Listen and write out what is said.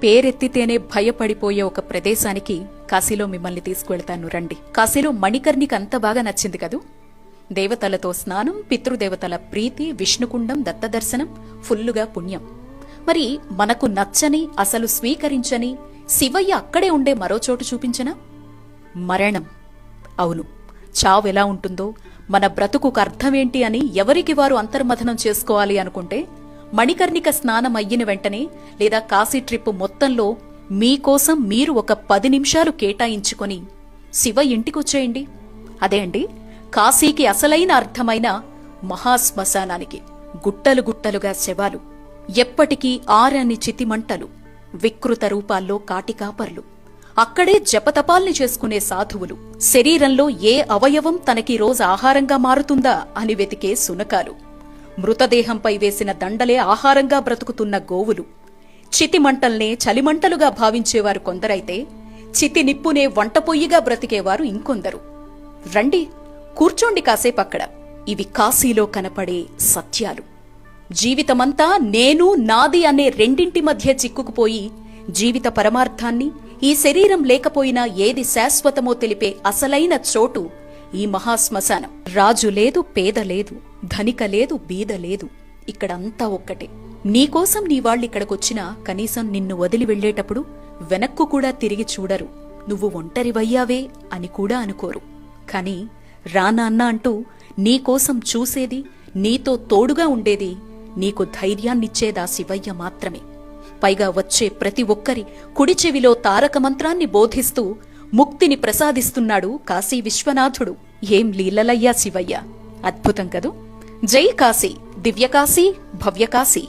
పేరెత్తితేనే భయపడిపోయే ఒక ప్రదేశానికి కాశీలో మిమ్మల్ని తీసుకువెళ్తాను రండి. కాశీలో మణికర్ణికి అంత బాగా నచ్చింది కదూ. దేవతలతో స్నానం, పితృదేవతల ప్రీతి, విష్ణుకుండం, దత్తదర్శనం, ఫుల్లుగా పుణ్యం. మరి మనకు నచ్చని, అసలు స్వీకరించని శివయ్య అక్కడే ఉండే మరో చోటు చూపించనా? మరణం. అవును, చావు ఎలా ఉంటుందో, మన బ్రతుకుకు అర్థమేంటి అని ఎవరికి వారు అంతర్మథనం చేసుకోవాలి అనుకుంటే మణికర్ణిక స్నానం అయ్యిన వెంటనే లేదా కాశీ ట్రిప్ మొత్తంలో మీకోసం మీరు ఒక 10 నిమిషాలు కేటాయించుకొని శివ ఇంటికొచ్చేయండి. అదే అండి కాశీకి అసలైన అర్థమైన మహాశ్మశానానికి. గుట్టలు గుట్టలుగా శవాలు, ఎప్పటికీ ఆరని చితిమంటలు, వికృత రూపాల్లో కాటికాపర్లు, అక్కడే జపతపాల్ని చేసుకునే సాధువులు, శరీరంలో ఏ అవయవం తనకి రోజు ఆహారంగా మారుతుందా అని వెతికే సునకాలు, మృతదేహంపై వేసిన దండలే ఆహారంగా బ్రతుకుతున్న గోవులు, చితిమంటల్నే చలిమంటలుగా భావించేవారు కొందరైతే చితి నిప్పునే వంటపొయ్యిగా బ్రతికేవారు ఇంకొందరు. రండి, కూర్చోండి కాసేపక్కడ. ఇవి కాశీలో కనపడే సత్యాలు. జీవితమంతా నేను, నాది అనే రెండింటి మధ్య చిక్కుకుపోయి జీవిత పరమార్థాన్ని, ఈ శరీరం లేకపోయినా ఏది శాశ్వతమో తెలిపే అసలైన చోటు ఈ మహాశ్మశానం. రాజు లేదు, పేద లేదు, ధనిక లేదు, బీద లేదు, ఇక్కడంతా ఒక్కటే. నీకోసం నీ వాళ్ళిక్కడికొచ్చినా కనీసం నిన్ను వదిలి వెళ్లేటప్పుడు వెనక్కు కూడా తిరిగి చూడరు. నువ్వు ఒంటరివయ్యావే అని కూడా అనుకోరు. కాని రానాన్న అంటూ నీకోసం చూసేది, నీతో తోడుగా ఉండేది, నీకు ధైర్యాన్నిచ్చేదా శివయ్య మాత్రమే. పైగా వచ్చే ప్రతి ఒక్కరి కుడి చెవిలో తారక మంత్రాన్ని బోధిస్తూ ముక్తిని ప్రసాదిస్తున్నాడు కాశీ విశ్వనాథుడు. ఏం లీలలయ్యా శివయ్య, అద్భుతం కదూ. జై కాశీ, దివ్యకాశీ, భవ్యకాశీ.